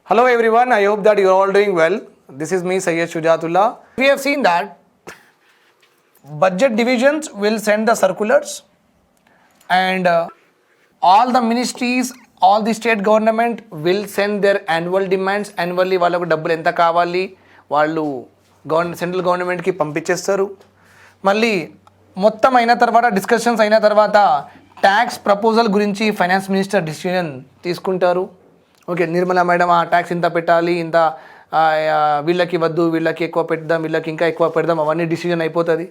Hello everyone, I hope that you are all doing well. This is me Sayyid Shujatullah. We have seen that budget divisions will send the circulars and all the ministries, all the state government will send their annual demands. Annually వాళ్ళకు డబ్బులు ఎంత కావాలి వాళ్ళు central గవర్నమెంట్కి పంపించేస్తారు. మళ్ళీ మొత్తం అయిన తర్వాత డిస్కషన్స్ అయిన తర్వాత ట్యాక్స్ ప్రపోజల్ గురించి ఫైనాన్స్ మినిస్టర్ డిసిషన్ తీసుకుంటారు. ఓకే, నిర్మలా మేడం ఆ ట్యాక్స్ ఇంత పెట్టాలి, ఇంత వీళ్ళకి వద్దు, వీళ్ళకి ఎక్కువ పెడదాం, వీళ్ళకి ఇంకా ఎక్కువ పెడదాం, అవన్నీ డిసిజన్ అయిపోతుంది.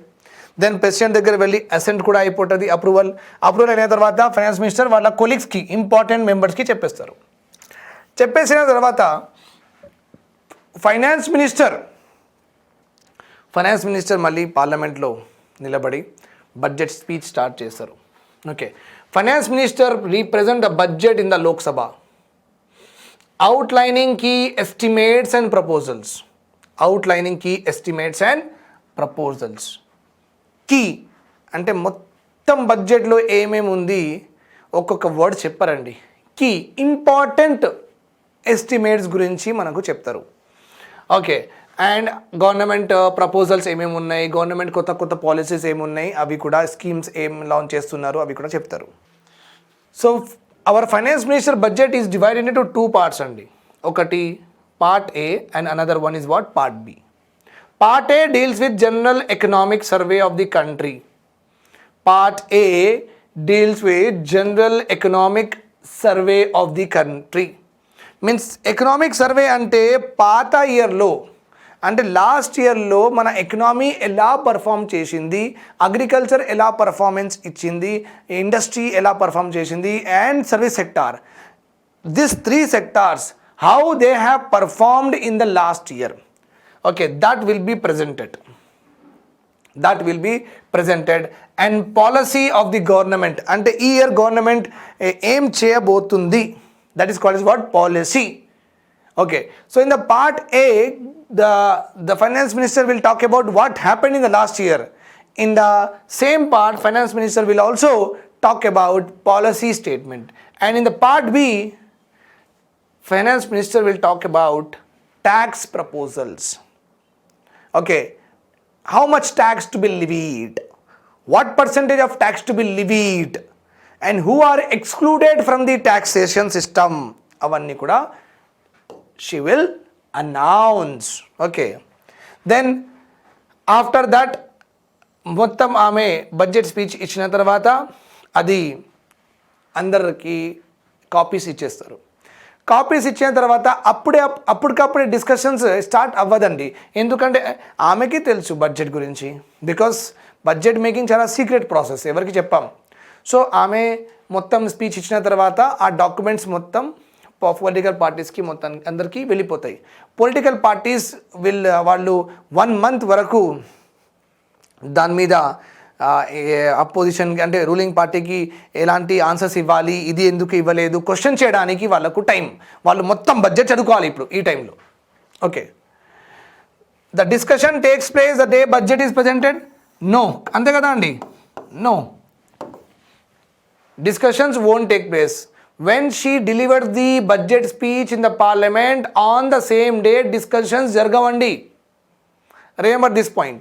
దెన్ ప్రెసిడెంట్ దగ్గర వెళ్ళి అసెంట్ కూడా అయిపోతుంది. అప్రూవల్ అయిన తర్వాత ఫైనాన్స్ మినిస్టర్ వాళ్ళ కొలీగ్స్కి, ఇంపార్టెంట్ మెంబర్స్కి చెప్పేస్తారు. చెప్పేసిన తర్వాత ఫైనాన్స్ మినిస్టర్ మళ్ళీ పార్లమెంట్లో నిలబడి బడ్జెట్ స్పీచ్ స్టార్ట్ చేస్తారు. Okay, finance minister represent the budget in the Lok Sabha, outlining key estimates and proposals. Key అంటే మొత్తం బడ్జెట్లో ఏమేమి ఉంది ఒక్కొక్క వర్డ్ చెప్పారండి. కీ ఇంపార్టెంట్ ఎస్టిమేట్స్ గురించి మనకు చెప్తారు. ఓకే, అండ్ గవర్నమెంట్ ప్రపోజల్స్ ఏమేమి ఉన్నాయి, గవర్నమెంట్ కొత్త పాలసీస్ ఏమున్నాయి, అవి కూడా స్కీమ్స్ ఏం లాంచ్ చేస్తున్నారు అవి కూడా చెప్తారు. So our finance minister budget is divided into two parts అండి. ఒకటి part A and another one is what? Part B. Part A deals with general economic survey of the country. Part A deals with general economic survey of the country. Means economic survey అంటే పాత ఇయర్లో, అంటే last ఇయర్లో మన economy ఎలా perform చేసింది, agriculture ఎలా performance ఇచ్చింది, ఇండస్ట్రీ ఎలా పర్ఫామ్ చేసింది, and service sector, this 3 sectors how they have performed in the last year. Okay, that will be presented and policy of the government, అంటే ఈ ఇయర్ గవర్నమెంట్ ఏం చేయబోతుంది, that is called is what? Policy. Okay, so in the part A, the finance minister will talk about what happened in the last year. In the same part, finance minister will also talk about policy statement. And in the part B, finance minister will talk about tax proposals. Okay, how much tax to be levied, what percentage of tax to be levied, and who are excluded from the taxation system. Avanni kuda she will announce. Okay, then after that మొత్తం ఆమె budget speech ఇచ్చిన తర్వాత అది అందరికి copies ఇచ్చేస్తారు. Copies ఇచ్చిన తర్వాత అప్పటికప్పుడే డిస్కషన్స్ స్టార్ట్ అవ్వదండి. ఎందుకంటే ఆమెకి తెలుసు బడ్జెట్ గురించి, బికాస్ బడ్జెట్ మేకింగ్ చాలా సీక్రెట్ ప్రాసెస్, ఎవరికి చెప్పాం. సో ఆమె మొత్తం స్పీచ్ ఇచ్చిన తర్వాత ఆ డాక్యుమెంట్స్ మొత్తం పొలిటికల్ పార్టీస్కి మొత్తం అందరికీ వెళ్ళిపోతాయి. పొలిటికల్ పార్టీస్ వాళ్ళు 1 month వరకు దాని మీద అపోజిషన్ అంటే రూలింగ్ పార్టీకి ఎలాంటి ఆన్సర్స్ ఇవ్వాలి, ఇది ఎందుకు ఇవ్వలేదు, క్వశ్చన్ చేయడానికి వాళ్ళకు టైం, వాళ్ళు మొత్తం బడ్జెట్ చదువుకోవాలి ఇప్పుడు ఈ టైంలో. Okay, the discussion takes place the day budget is presented? No, అంతే కదా అండి? No, discussions won't take place. When she delivered the budget speech in the parliament, on the same day discussions jargavandi. Remember this point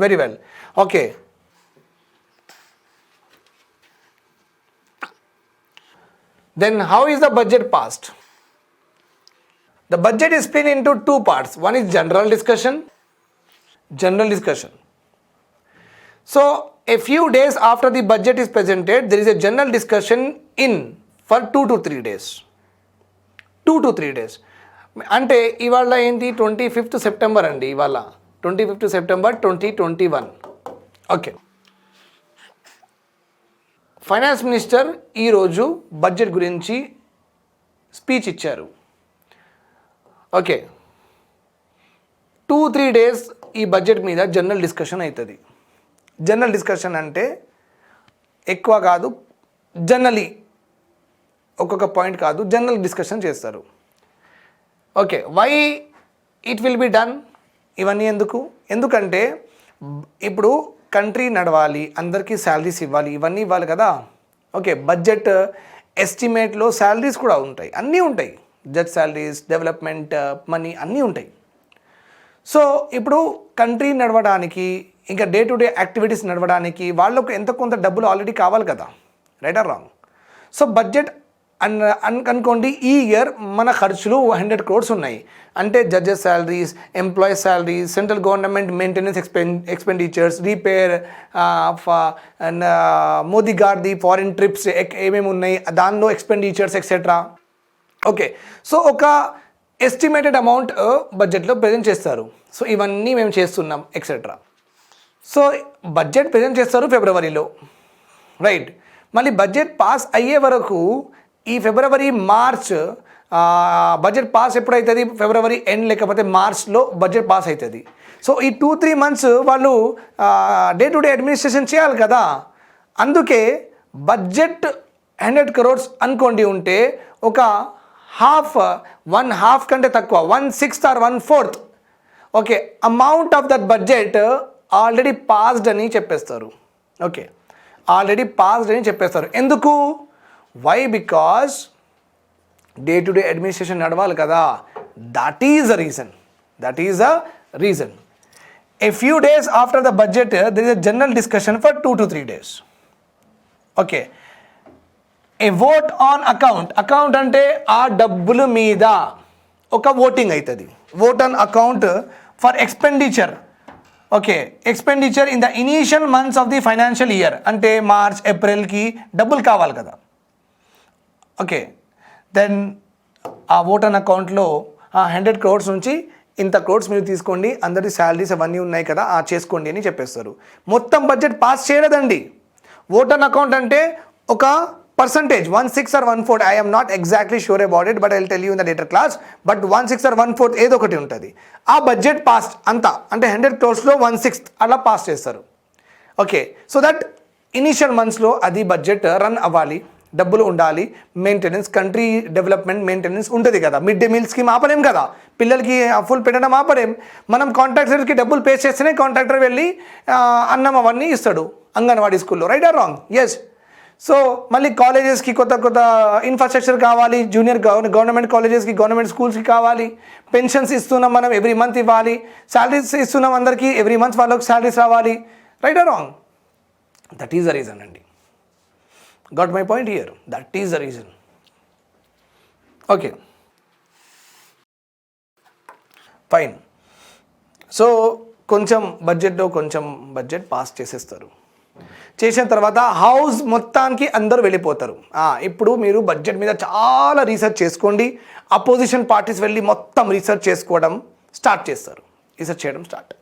very well. Okay, then how is the budget passed? The budget is split into 2 parts. One is general discussion. So a few days after the budget is presented, there is a general discussion for 2 to 3 days. అంటే ఇవాళ ఏంటి? 25th September అండి. ఇవాళ 25th September 2021. Okay, finance minister ఈరోజు budget గురించి speech ఇచ్చారు. Okay, 2-3 days ఈ budget మీద జనరల్ డిస్కషన్ అవుతుంది. జనరల్ డిస్కషన్ అంటే ఎక్కువ కాదు, జనరలీ ఒక్కొక్క పాయింట్ కాదు, జనరల్ డిస్కషన్ చేస్తారు. Okay, why it will be done? ఇవన్నీ ఎందుకంటే ఇప్పుడు కంట్రీ నడవాలి, అందరికీ శాలరీస్ ఇవ్వాలి, ఇవన్నీ ఇవ్వాలి కదా. ఓకే, బడ్జెట్ ఎస్టిమేట్లో శాలరీస్ కూడా ఉంటాయి, అన్నీ ఉంటాయి. జడ్జ్ శాలరీస్, డెవలప్మెంట్ మనీ అన్నీ ఉంటాయి. సో ఇప్పుడు కంట్రీ నడవడానికి, ఇంకా డే టు డే యాక్టివిటీస్ నడవడానికి వాళ్ళకు ఎంత కొంత డబ్బులు ఆల్రెడీ కావాలి కదా, right or wrong? So budget అనుకోండి, ఈ ఇయర్ మన ఖర్చులు 100 crores ఉన్నాయి అంటే judges salaries, employees salaries, central government maintenance expenditures, repair, Modi గారిది ఫారిన్ ట్రిప్స్ ఏమేమి ఉన్నాయి దానిలో ఎక్స్పెండిచర్స్ ఎక్సెట్రా. ఓకే, సో ఒక ఎస్టిమేటెడ్ అమౌంట్ బడ్జెట్లో ప్రజెంట్ చేస్తారు. సో ఇవన్నీ మేము చేస్తున్నాం ఎక్సెట్రా. సో బడ్జెట్ ప్రజెంట్ చేస్తారు ఫిబ్రవరిలో, రైట్? మళ్ళీ బడ్జెట్ పాస్ అయ్యే వరకు ఈ ఫిబ్రవరి, మార్చ్ బడ్జెట్ పాస్ ఎప్పుడవుతుంది? ఫిబ్రవరి ఎండ్ లేకపోతే మార్చ్లో బడ్జెట్ పాస్ అవుతుంది. సో ఈ 2-3 months వాళ్ళు డే టు డే అడ్మినిస్ట్రేషన్ చేయాలి కదా. అందుకే బడ్జెట్ 100 crores అనుకోండి ఉంటే ఒక half కంటే తక్కువ, 1/6 or 1/4 okay amount of that budget already passed అని చెప్పేస్తారు. ఓకే, ఆల్రెడీ పాస్డ్ అని చెప్పేస్తారు. ఎందుకు? Why? Because day to day administration నడవాలి కదా. That is the reason. A few days after the budget, there is a general discussion for 2 to 3 days. Okay. A vote on account అంటే ఆ డబ్బుల మీద ఒక ఓటింగ్ అవుతుంది. vote on account for expenditure. Okay, expenditure in the initial months of the financial year అంటే March, ఏప్రిల్కి డబ్బులు కావాలి కదా. ఓకే, దెన్ ఆ ఓట్ ఆన్ అకౌంట్లో 100 crores నుంచి ఇంత crores మీరు తీసుకోండి, అందరి శాలరీస్ అవన్నీ ఉన్నాయి కదా చేసుకోండి అని చెప్పేస్తారు. మొత్తం బడ్జెట్ పాస్ చేయలేదండి. ఓట్ ఆన్ అకౌంట్ అంటే ఒక percentage, 1/6 or 1/4, I am not exactly sure about it, but I will tell you in the later class. But 1/6 or 1/4 ఏదో ఒకటి ఉంటుంది. ఆ బడ్జెట్ పాస్ అంతా అంటే 100 crores-లో 1/6 అలా పాస్ చేస్తారు. ఓకే, సో దట్ ఇనీషియల్ మంత్స్లో అది బడ్జెట్ రన్ అవ్వాలి, డబ్బులు ఉండాలి, మెయింటెనెన్స్, కంట్రీ డెవలప్మెంట్ మెయింటెనెన్స్ ఉంటుంది కదా. మిడ్ డే మీల్ స్కీమ్ ఆపలేం కదా, పిల్లలకి ఫుల్ పెట్టడం ఆపలేం. మనం కాంట్రాక్టర్కి డబ్బులు పే చేస్తేనే కాంట్రాక్టర్ వెళ్ళి అన్నం అవన్నీ ఇస్తాడు అంగన్వాడీ స్కూల్లో, right or wrong? Yes. So మళ్ళీ కాలేజెస్కి కొత్త ఇన్ఫ్రాస్ట్రక్చర్ కావాలి, జూనియర్ గవర్నమెంట్ కాలేజెస్కి, గవర్నమెంట్ స్కూల్స్కి కావాలి. పెన్షన్స్ ఇస్తున్నాం మనం, ఎవ్రీ మంత్ ఇవ్వాలి. శాలరీస్ ఇస్తున్నాం అందరికీ, ఎవ్రీ మంత్ వాళ్ళకి శాలరీస్ రావాలి, right or wrong? That is the reason అండి. Got my point here? That is the reason. Okay. Fine. So కొంచెం బడ్జెట్ పాస్ చేసేస్తారు. చేసిన తర్వాత హౌస్ మొత్తానికి అందరూ వెళ్ళిపోతారు. ఇప్పుడు మీరు బడ్జెట్ మీద చాలా రీసెర్చ్ చేసుకోండి. అపోజిషన్ పార్టీస్ వెళ్ళి మొత్తం రీసెర్చ్ చేసుకోవడం స్టార్ట్ చేస్తారు. రీసెర్చ్ చేయడం start.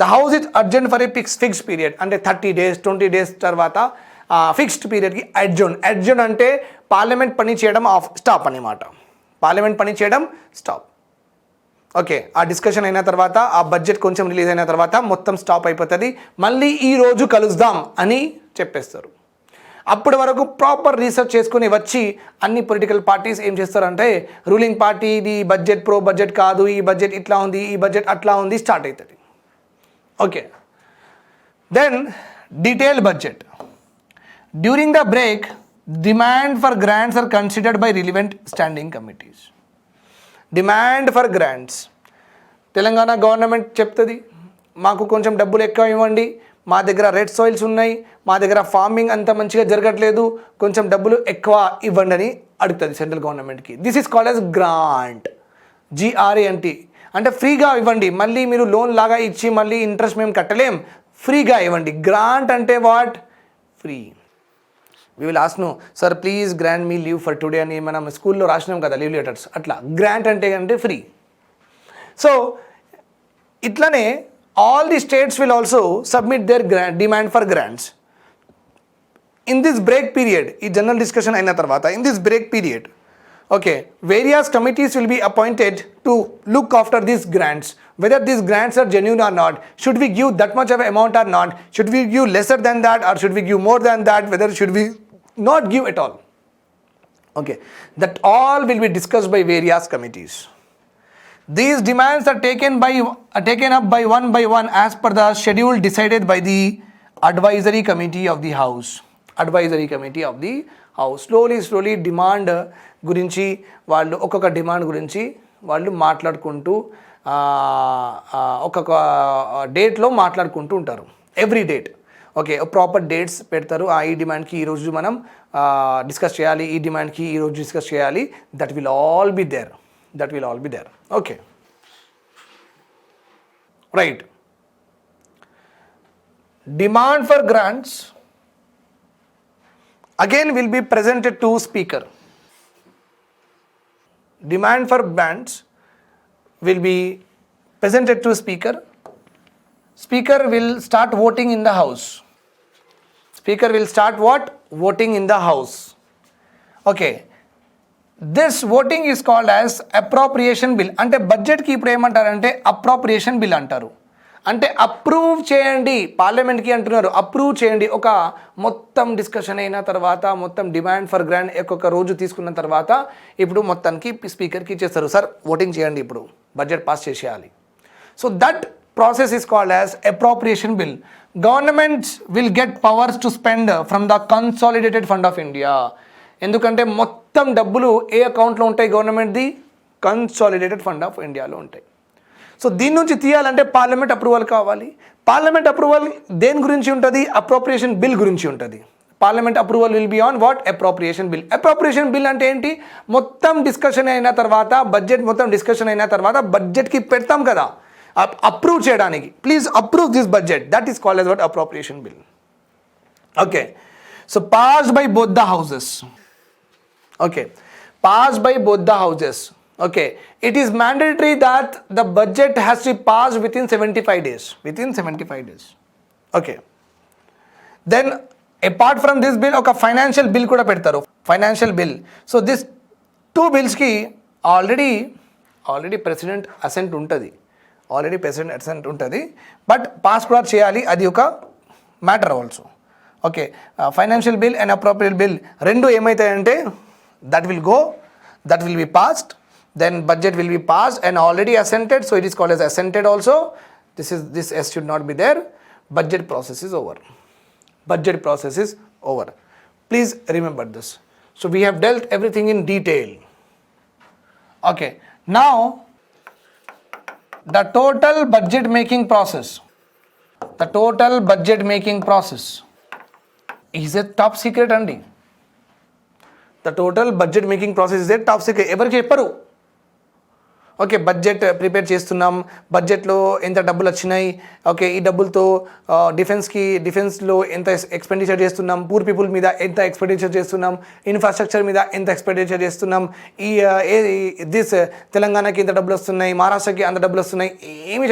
The house is urgent for a fixed period అంటే 30 days 20 days తర్వాత ఫిక్స్డ్ పీరియడ్కి అడ్జర్న్ అంటే పార్లమెంట్ పని చేయడం స్టాప్ అనమాట. పార్లమెంట్ పని చేయడం స్టాప్. ఓకే, ఆ డిస్కషన్ అయిన తర్వాత ఆ బడ్జెట్ కొంచెం రిలీజ్ అయిన తర్వాత మొత్తం స్టాప్ అయిపోతుంది. మళ్ళీ ఈ రోజు కలుద్దాం అని చెప్పేస్తారు. అప్పటి వరకు ప్రాపర్ రీసెర్చ్ చేసుకుని వచ్చి అన్ని పొలిటికల్ పార్టీస్ ఏం చేస్తారంటే రూలింగ్ పార్టీ ఇది బడ్జెట్ ప్రో బడ్జెట్ కాదు, ఈ బడ్జెట్ ఇట్లా ఉంది, ఈ బడ్జెట్ అట్లా ఉంది స్టార్ట్ అవుతుంది. Okay, then detail budget. During the break, demand for grants are considered by relevant standing committees. Demand for grants. Telangana government చెప్తుంది మాకు కొంచెం డబ్బులు ఎక్కువ ఇవ్వండి, మా దగ్గర రెడ్ సాయిల్స్ ఉన్నాయి, మా దగ్గర ఫార్మింగ్ అంత మంచిగా జరగట్లేదు, కొంచెం డబ్బులు ఎక్కువ ఇవ్వండి అని అడుగుతుంది సెంట్రల్ గవర్నమెంట్కి. This is called as grant. GRANT అంటే ఫ్రీగా ఇవ్వండి, మళ్ళీ మీరు లోన్ లాగా ఇచ్చి మళ్ళీ ఇంట్రెస్ట్ మేము కట్టలేం, ఫ్రీగా ఇవ్వండి. గ్రాంట్ అంటే what? Free. We will ask no sir please grant me leave for today అని మనం స్కూల్లో రాసినాం కదా లీవ్ లెటర్స్, అట్లా గ్రాంట్ అంటే ఫ్రీ. సో ఇట్లనే all the states will also submit their demand for grants. In this break period, ఈ general discussion అయిన తర్వాత in this break period okay, various committees will be appointed to look after these grants, whether these grants are genuine or not, should we give that much of amount or not, should we give lesser than that or should we give more than that, whether should we not give at all. Okay, that all will be discussed by various committees. These demands are taken up by one as per the schedule decided by the advisory committee of the house. Advisory committee of the house. Slowly demand గురించి వాళ్ళు ఒక్కొక్క demand గురించి వాళ్ళు మాట్లాడుకుంటూ ఒక్కొక్క డేట్లో మాట్లాడుకుంటూ ఉంటారు. Every date okay proper dates పెడతారు. ఈ డిమాండ్కి ఈరోజు మనం డిస్కస్ చేయాలి, ఈ డిమాండ్కి ఈరోజు డిస్కస్ చేయాలి. That will all be there. Okay right. Demand for grants again will be presented to speaker. Demand for grants will be presented to speaker. Speaker will start voting in the house. Speaker will start what? Voting in the house. Okay. This voting is called as appropriation bill. అంటే బడ్జెట్కి ఇప్పుడు ఏమంటారంటే appropriation bill అంటారు. అంటే approve చేయండి పార్లమెంట్కి అంటున్నారు, approve చేయండి. ఒక మొత్తం డిస్కషన్ అయిన తర్వాత మొత్తం డిమాండ్ ఫర్ గ్రాంట్ ఒక్కొక్క రోజు తీసుకున్న తర్వాత ఇప్పుడు మొత్తానికి స్పీకర్కి ఇచ్చేస్తారు, సార్ ఓటింగ్ చేయండి, ఇప్పుడు బడ్జెట్ పాస్ చేసేయాలి. So that process is called as appropriation bill. Governments will get powers to spend from the consolidated fund of India. ఎందుకంటే మొత్తం డబ్బులు ఏ అకౌంట్లో ఉంటాయి? గవర్నమెంట్ది కన్సాలిడేటెడ్ ఫండ్ ఆఫ్ ఇండియాలో ఉంటాయి. సో దీని నుంచి తీయాలంటే పార్లమెంట్ అప్రూవల్ కావాలి. పార్లమెంట్ అప్రూవల్ దేని గురించి ఉంటుంది? అప్రోప్రియేషన్ బిల్ గురించి ఉంటుంది. Parliament approval will be on what? Appropriation bill. Appropriation bill అంటే ఏంటి? మొత్తం డిస్కషన్ అయిన తర్వాత బడ్జెట్ మొత్తం డిస్కషన్ అయిన తర్వాత బడ్జెట్కి పెడతాం కదా అప్రూవ్ చేయడానికి, please approve this budget, that is called as what? Appropriation bill. Okay so passed by both the houses. Okay passed by both the houses. Okay, it is mandatory that the budget has to be passed within 75 days. Okay, then apart from this bill oka financial bill kuda pedtaru, financial bill. So this two bills ki already president assent untadi, but pass kuda cheyali, adi oka matter also. Okay, financial bill and appropriate bill rendu emaitayante that will be passed, then budget will be passed and already assented, so it is called as assented also. This S should not be there. Budget process is over. Please remember this. So we have dealt everything in detail. Okay, now the total budget making process is a top secret andi. The total budget making process is a top secret. ఎవరికి చెప్పరు. Okay budget prepare చేస్తున్నాం, బడ్జెట్లో ఎంత డబ్బులు వచ్చినాయి, okay ఈ డబ్బులతో డిఫెన్స్లో ఎంత ఎక్స్పెండిచర్ చేస్తున్నాం, పూర్ పీపుల్ మీద ఎంత ఎక్స్పెండిచర్ చేస్తున్నాం, ఇన్ఫ్రాస్ట్రక్చర్ మీద ఎంత ఎక్స్పెండిచర్ చేస్తున్నాం, దిస్ తెలంగాణకి ఎంత డబ్బులు వస్తున్నాయి, మహారాష్ట్రకి అంత డబ్బులు వస్తున్నాయి, ఏమి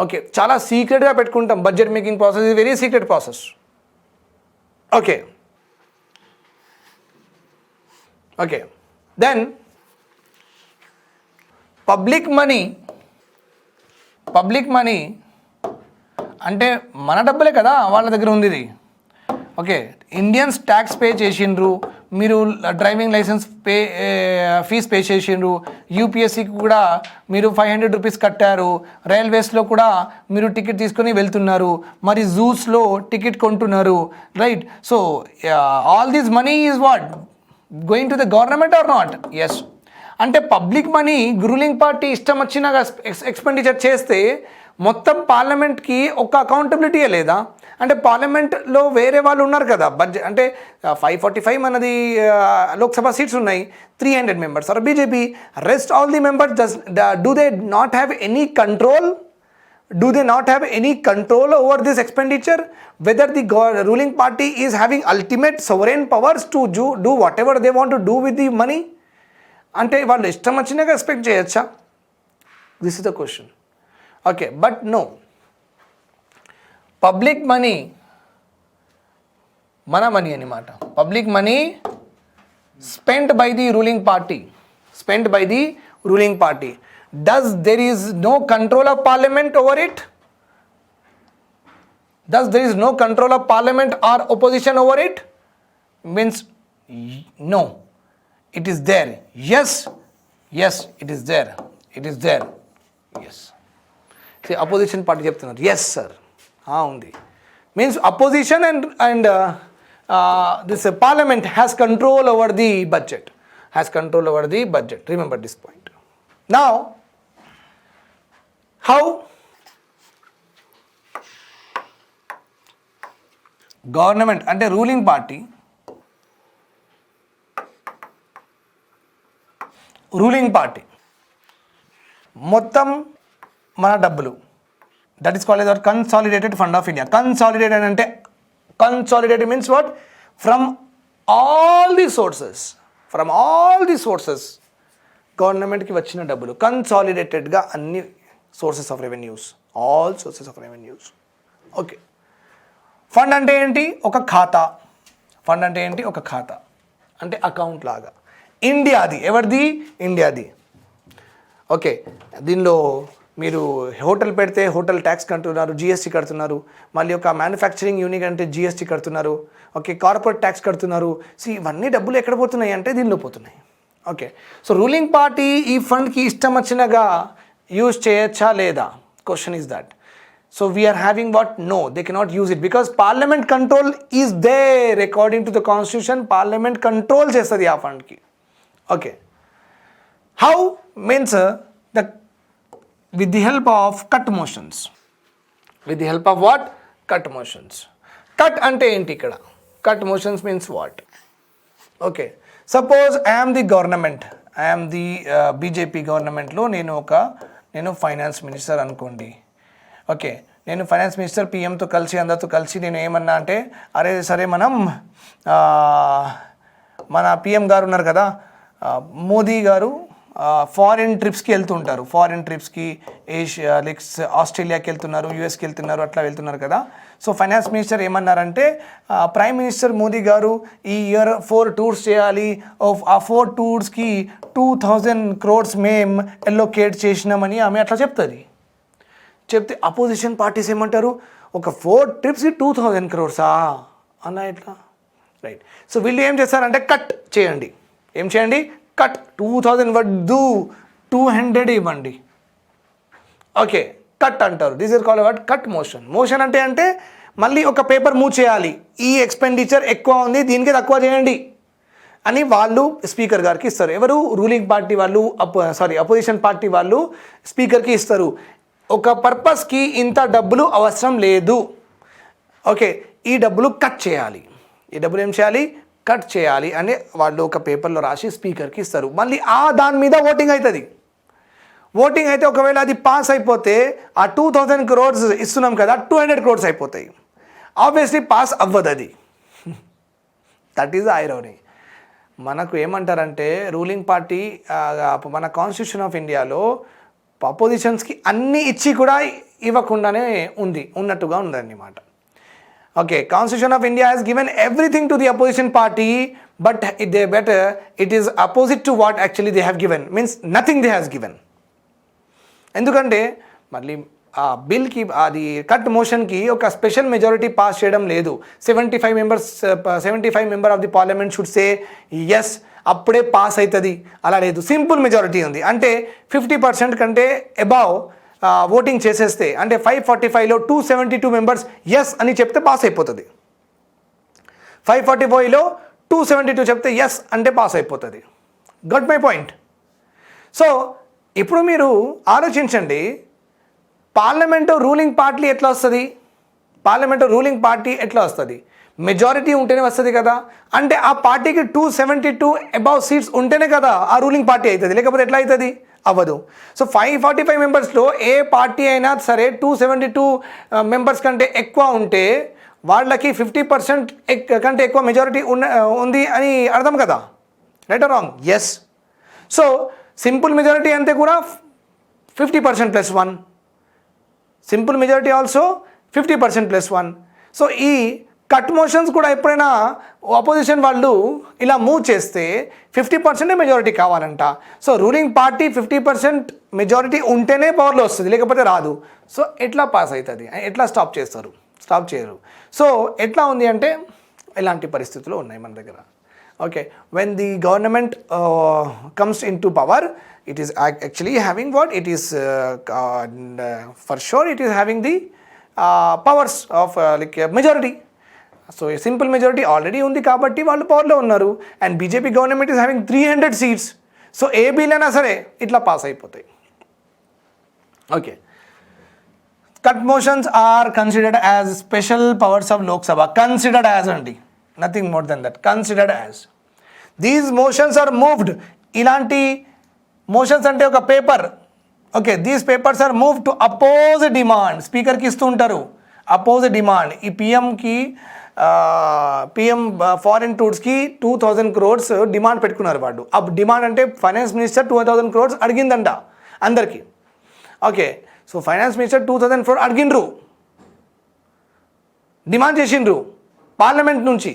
ఓకే చాలా సీక్రెట్గా పెట్టుకుంటాం. Budget making process is very secret process. Okay, then public money అంటే మన డబ్బులే కదా వాళ్ళ దగ్గర ఉంది ఇది. ఓకే ఇండియన్స్ ట్యాక్స్ పే చేసిండ్రు, మీరు డ్రైవింగ్ లైసెన్స్ ఫీజ్ పే చేసిండ్రు, యూపీఎస్సీకి కూడా మీరు 500 రూపీస్ కట్టారు, రైల్వేస్లో కూడా మీరు టికెట్ తీసుకొని వెళ్తున్నారు, మరి జూస్లో టికెట్ కొంటున్నారు, right? So all this money is what going to the government or not? Yes. అంటే పబ్లిక్ మనీ రూలింగ్ పార్టీ ఇష్టం వచ్చినాగా ఎక్స్పెండిచర్ చేస్తే మొత్తం పార్లమెంట్కి ఒక అకౌంటబిలిటీయే లేదా? అంటే పార్లమెంట్లో వేరే వాళ్ళు ఉన్నారు కదా, బడ్జెట్ అంటే 545 మనది లోక్సభ సీట్స్ ఉన్నాయి, 300 members or BJP, rest all the members do they not have any control? Do they not have any control over this expenditure? Whether the ruling party is having ultimate sovereign powers to do whatever they want to do with the money? Ante vallu ishtam vachinaga expect cheyocha? This is the question. Okay, but no. Public money, mana money animata. Public money spent by the ruling party. Does there is no control of parliament over it? Thus there is no control of parliament or opposition over it? Means no, it is there. Yes, it is there. Yes. See, opposition party చెప్తున్నారు yes sir, ఉndi. Means opposition and this parliament has control over the budget. Has control over the budget. Remember this point. Now, how government అంటే ruling party మొత్తం మన డబ్బులు, that is called as consolidated fund of India. Consolidated అంటే consolidated means what? From all the sources గవర్నమెంట్కి వచ్చిన డబ్బులు కన్సాలిడేటెడ్గా అన్ని sources of revenues, all sources of revenues. Okay, fund అంటే ఏంటి? ఒక ఖాతా. ఫండ్ అంటే ఏంటి? ఒక ఖాతా అంటే అకౌంట్ లాగా. ఇండియాది, ఎవరిది? ఇండియాది. ఓకే, దీనిలో మీరు హోటల్ పెడితే హోటల్ ట్యాక్స్ కడుతున్నారు, జిఎస్టీ కడుతున్నారు. మళ్ళీ ఒక మ్యానుఫ్యాక్చరింగ్ యూనిట్ అంటే జిఎస్టీ కడుతున్నారు. ఓకే, కార్పొరేట్ ట్యాక్స్ కడుతున్నారు. సో ఇవన్నీ డబ్బులు ఎక్కడ పోతున్నాయి అంటే దీనిలో పోతున్నాయి. ఓకే, సో రూలింగ్ పార్టీ ఈ ఫండ్కి ఇష్టం వచ్చినగా యూజ్ చేయొచ్చా లేదా? Question is that. So we are having what? No, they cannot use it because parliament control is there. According to the constitution, parliament control chestadi aa fund ki. Okay, how? Means the with the help of cut motions. With the help of what? Cut motions. Cut ante enti ikkada? Cut motions means what? Okay, suppose I am the government, I am the BJP government lo నేను finance minister అనుకోండి. Okay, నేను finance minister పిఎంతో కలిసి అందరితో కలిసి నేను ఏమన్నా అంటే, అరే సరే మనం మన పిఎం గారు ఉన్నారు కదా, మోదీ గారు ఫారిన్ ట్రిప్స్కి వెళ్తుంటారు. ఫారిన్ ట్రిప్స్కి ఏషియా లైక్ ఆస్ట్రేలియాకి వెళ్తున్నారు, యూఎస్కి వెళ్తున్నారు, అట్లా వెళ్తున్నారు కదా. సో ఫైనాన్స్ మినిస్టర్ ఏమన్నారంటే, ప్రైమ్ మినిస్టర్ మోదీ గారు ఈ ఇయర్ 4 టూర్స్ చేయాలి, ఆ 4 టూర్స్కి 2000 crores మేము ఎలోకేట్ చేసినామని ఆమె అట్లా చెప్తుంది. చెప్తే అపోజిషన్ పార్టీస్ ఏమంటారు, ఒక 4 trips 2000 crores అన్న ఎట్లా? రైట్. సో వీళ్ళు ఏం చేస్తారంటే కట్ చేయండి. ఏం చేయండి? కట్. 2000 వద్దు, 200 ఇవ్వండి. ఓకే, కట్ అంటారు. This is called what? Cut motion. Motion అంటే మళ్ళీ ఒక పేపర్ మూవ్ చేయాలి. ఈ ఎక్స్పెండిచర్ ఎక్కువ ఉంది, దీనికి తక్కువ చేయండి అని వాళ్ళు స్పీకర్ గారికి ఇస్తారు. ఎవరు? రూలింగ్ పార్టీ వాళ్ళు, అపోజిషన్ పార్టీ వాళ్ళు స్పీకర్కి ఇస్తారు. ఒక పర్పస్కి ఇంత డబ్బులు అవసరం లేదు, ఓకే, ఈ డబ్బులు కట్ చేయాలి. ఈ డబ్బులు ఏం చేయాలి? కట్ చేయాలి అని వాళ్ళు ఒక పేపర్లో రాసి స్పీకర్కి ఇస్తారు. మళ్ళీ దాని మీద ఓటింగ్ అవుతుంది. ఓటింగ్ అయితే ఒకవేళ అది పాస్ అయిపోతే ఆ 2000 crores ఇస్తున్నాం కదా, 200 crores అయిపోతాయి. ఆబ్వియస్లీ పాస్ అవ్వదు అది. That is irony. మనకు ఏమంటారంటే రూలింగ్ పార్టీ మన కాన్స్టిట్యూషన్ ఆఫ్ ఇండియాలో అపోజిషన్స్కి అన్నీ ఇచ్చి కూడా ఇవ్వకుండానే ఉన్నట్టుగా ఉందన్నమాట. Okay, constitution of India has given everything to the opposition party, but it is opposite to what actually they have given, means nothing they has given. ఎందుకంటే మళ్ళీ ఆ బిల్కి, అది కట్ మోషన్కి ఒక స్పెషల్ మెజారిటీ పాస్ చేయడం లేదు. 75 member of the parliament should say yes, అప్పుడే pass అవుతుంది. అలా లేదు, సింపుల్ మెజారిటీ ఉంది. అంటే 50% కంటే అబవ్ ఓటింగ్ చేసేస్తే, అంటే 545లో 272 మెంబర్స్ ఎస్ అని చెప్తే పాస్ అయిపోతుంది. 545లో 272 చెప్తే ఎస్ అంటే పాస్ అయిపోతుంది. Got my point? సో ఇప్పుడు మీరు ఆలోచించండి, పార్లమెంటు రూలింగ్ పార్టీ ఎట్లా వస్తుంది? మెజారిటీ ఉంటేనే వస్తుంది కదా. అంటే ఆ పార్టీకి 272 అబవ్ సీట్స్ ఉంటేనే కదా ఆ రూలింగ్ పార్టీ అవుతుంది, లేకపోతే ఎట్లా అవుతుంది? అవ్వదు. సో 545 మెంబర్స్లో ఏ పార్టీ అయినా సరే 272 మెంబర్స్ కంటే ఎక్కువ ఉంటే వాళ్ళకి 50% కంటే ఎక్కువ మెజారిటీ ఉంది అని అర్థం కదా. Right or wrong? Yes. So simple majority అంతే కూడా 50% + 1. Simple majority also 50% + 1. సో ఈ కట్ మోషన్స్ కూడా ఎప్పుడైనా అపోజిషన్ వాళ్ళు ఇలా మూవ్ చేస్తే 50% మెజారిటీ కావాలంట. సో రూలింగ్ పార్టీ 50% మెజారిటీ ఉంటేనే పవర్లో వస్తుంది, లేకపోతే రాదు. సో ఎట్లా పాస్ అవుతుంది? ఎట్లా స్టాప్ చేయరు. సో ఎట్లా ఉంది అంటే ఇలాంటి పరిస్థితులు ఉన్నాయి మన దగ్గర. Okay, when the government comes in to power, it is actually having what? It is for sure it is having the powers of like majority. So simple majority already ఉంది కాబట్టి వాళ్ళు పవర్లో ఉన్నారు. And BJP government is having 300 seats. So ఏ bill అయినా సరే ఇట్లా pass అయిపోతాయి. Okay, cut motions are considered as special powers of Lok Sabha. Considered as అండి, nothing more then that, considered as. These motions are moved. ఇలాంటి మోషన్స్ అంటే ఒక paper. Okay, these papers are move to oppose demand. స్పీకర్కి ఇస్తూ ఉంటారు oppose demand. ఈ PM foreign టూర్స్కి 2000 crores demand పెట్టుకున్నారు వాళ్ళు. ఆ డిమాండ్ అంటే ఫైనాన్స్ మినిస్టర్ 2000 crores అడిగిందంట అందరికీ. Okay, so finance minister 2000 crores అడిగిండ్రు, డిమాండ్ చేసిండ్రు పార్లమెంట్ నుంచి.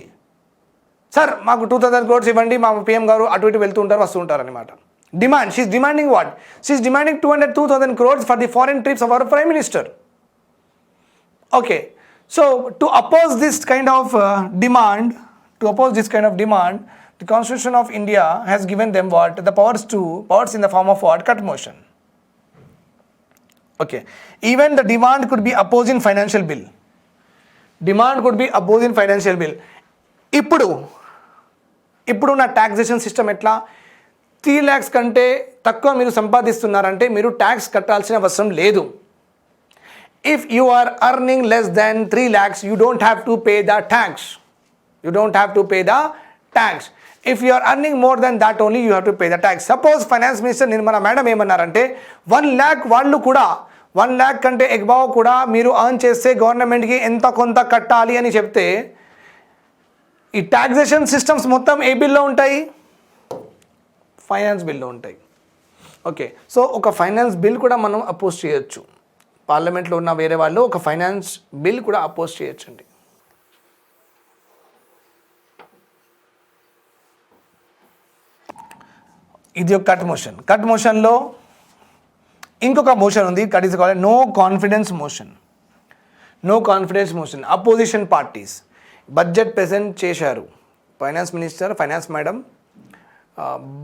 సార్ మాకు 2000 crores ఇవ్వండి, మా పిఎం గారు అటు ఇటు వెళ్తూ ఉంటారు వస్తూ ఉంటారు అనమాట. Demand, she's demanding what? She's demanding 2,000 crores for the foreign trips of our prime minister. Okay, so to oppose this kind of demand, the Constitution of India has given them what? The powers in the form of what? Cut motion. Okay, even the demand could be opposed in financial bill. ఇప్పుడు నా taxation system ఎట్లా? 3 lakhs కంటే తక్కువ మీరు సంపాదిస్తున్నారంటే మీరు tax కట్టాల్సిన అవసరం లేదు. If you are earning less than 3 lakhs, you don't have to pay the tax. If you are earning more than that only, you have to pay the tax. Suppose finance minister Nirmala madam ఏమన్నారంటే 1 lakh వాళ్ళు కూడా 1 lakh కంటే ఎగబావ్ కూడా మీరు earn చేస్తే గవర్నమెంట్కి ఎంత కొంత కట్టాలి అని చెప్తే ఈ టాక్సేషన్ సిస్టమ్స్ మొత్తం ఏ బిల్లో ఉంటాయి? ఫైనాన్స్ బిల్లో ఉంటాయి. ఓకే, సో ఒక ఫైనాన్స్ బిల్ కూడా మనం అపోజ్ చేయొచ్చు. పార్లమెంట్లో ఉన్న వేరే వాళ్ళు ఒక ఫైనాన్స్ బిల్ కూడా అపోజ్ చేయొచ్చండి. ఇది ఒక కట్ మోషన్లో ఇంకొక మోషన్ ఉంది. Cut is called no confidence motion. Opposition parties budget present చేశారు. ఫైనాన్స్ మేడం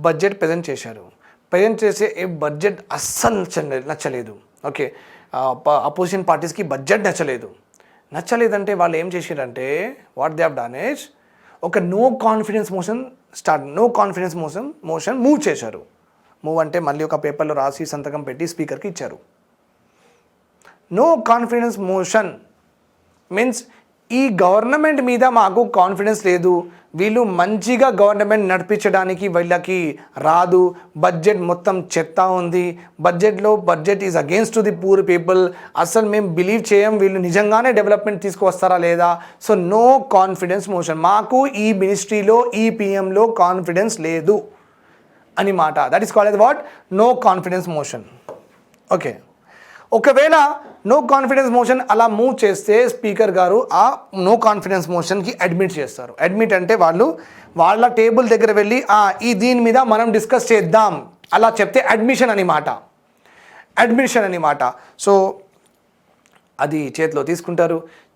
బడ్జెట్ ప్రెజెంట్ చేశారు. ప్రెజెంట్ చేసే ఏ బడ్జెట్ అస్సలు నచ్చలేదు. ఓకే, అపోజిషన్ పార్టీస్కి బడ్జెట్ నచ్చలేదంటే వాళ్ళు ఏం చేశారంటే what they have done is ఒక నో కాన్ఫిడెన్స్ మోషన్ మూవ్ చేశారు. మూవ్ అంటే మళ్ళీ ఒక పేపర్లో రాసి సంతకం పెట్టి స్పీకర్కి ఇచ్చారు. నో కాన్ఫిడెన్స్ మోషన్ మీన్స్ ఈ గవర్నమెంట్ మీద మాకు కాన్ఫిడెన్స్ లేదు, వీళ్ళు మంచిగా గవర్నమెంట్ నడిపించడానికి వీళ్ళకి రాదు, బడ్జెట్ మొత్తం చెత్త ఉంది, budget is against to the poor people, అసలు మేము బిలీవ్ చేయం వీళ్ళు నిజంగానే డెవలప్మెంట్ తీసుకువస్తారా లేదా. సో నో కాన్ఫిడెన్స్ మోషన్, మాకు ఈ మినిస్ట్రీలో ఈ పిఎంలో కాన్ఫిడెన్స్ లేదు అని మాట. That is called as what? No confidence motion. Okay, ఒకవేళ నో కాన్ఫిడెన్స్ మోషన్ అలా మూవ్ చేస్తే స్పీకర్ గారు ఆ నో కాన్ఫిడెన్స్ మోషన్కి అడ్మిట్ చేస్తారు. అడ్మిట్ అంటే వాళ్ళ టేబుల్ దగ్గర వెళ్ళి ఈ దీని మీద మనం డిస్కస్ చేద్దాం అలా చెప్తే అడ్మిషన్ అని మాట. సో అది చేతిలో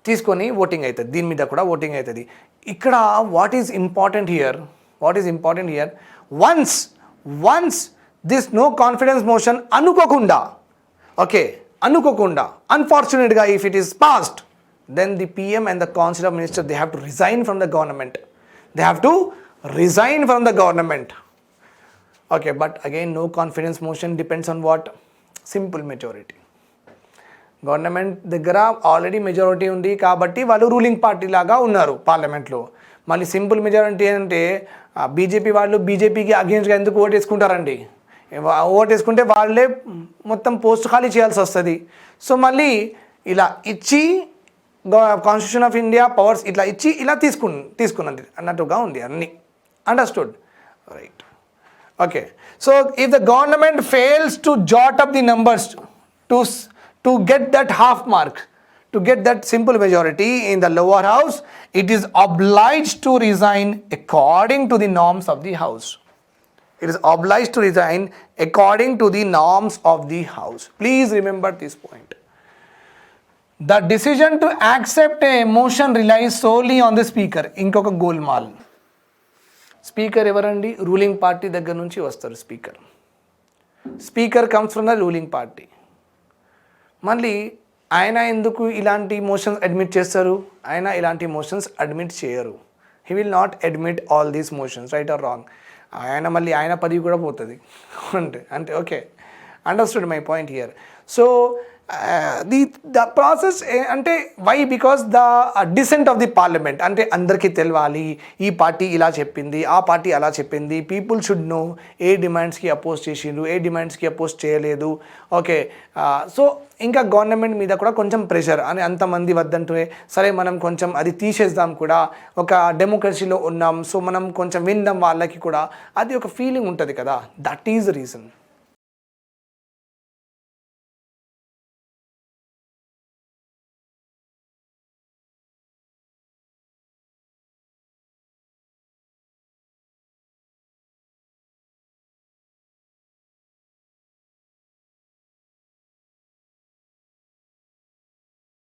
తీసుకొని ఓటింగ్ అవుతుంది. దీని మీద కూడా ఓటింగ్ అవుతుంది. ఇక్కడ what is important here once this no confidence motion అనుకోకుండా unfortunately if it is passed, then the PM and the Council of Ministers, they have to resign from the government. Okay, but again no confidence motion depends on what? Simple majority. Government దగ్గర already majority ఉంది కాబట్టి వాళ్ళు ruling party లాగా ఉన్నారు పార్లమెంట్లో. మళ్ళీ simple majority అంటే BJP వాళ్ళు బీజేపీకి అగేన్స్ట్గా ఎందుకు ఓటు వేసుకుంటారండి? ఓటు వేసుకుంటే వాళ్ళే మొత్తం పోస్ట్ ఖాళీ చేయాల్సి వస్తుంది. సో మళ్ళీ ఇలా ఇచ్చి కాన్స్టిట్యూషన్ ఆఫ్ ఇండియా పవర్స్ ఇట్లా ఇచ్చి ఇలా తీసుకున్నది అన్నట్టుగా ఉంది అన్నీ. Understood right? Okay, so if the government fails to jot up the numbers to get that half mark, to get that simple majority in the lower house, it is obliged to resign according to the norms of the house. Please remember this point. The decision to accept a motion relies solely on the speaker. ఇంకొక గోల్మాల్. Speaker ఎవరండి? Ruling party దగ్గర నుంచి వస్తారు. Speaker comes from the ruling party. మళ్ళీ ఆయన ఎందుకు ఇలాంటి ఇమోషన్స్ అడ్మిట్ చేస్తారు? ఆయన ఇలాంటి ఇమోషన్స్ అడ్మిట్ చేయరు. He will not admit all these motions, right or wrong. ఆయన మళ్ళీ ఆయన పదవి కూడా పోతుంది అంటే okay, understood my point here. So the process అంటే why? Because the decent of the parliament, అంటే అందరికీ తెలవాలి ఈ పార్టీ ఇలా చెప్పింది, ఆ పార్టీ అలా చెప్పింది. పీపుల్ షుడ్ నో ఏ డిమాండ్స్కి అపోజ్ చేసిండ్రు, ఏ డిమాండ్స్కి అపోజ్ చేయలేదు. ఓకే, సో ఇంకా గవర్నమెంట్ మీద కూడా కొంచెం ప్రెషర్ అని అంతమంది వద్దంటే సరే మనం కొంచెం అది తీసేద్దాం కూడా, ఒక డెమోక్రసీలో ఉన్నాం సో మనం కొంచెం విందాం వాళ్ళకి కూడా, అది ఒక ఫీలింగ్ ఉంటుంది కదా. That is the reason.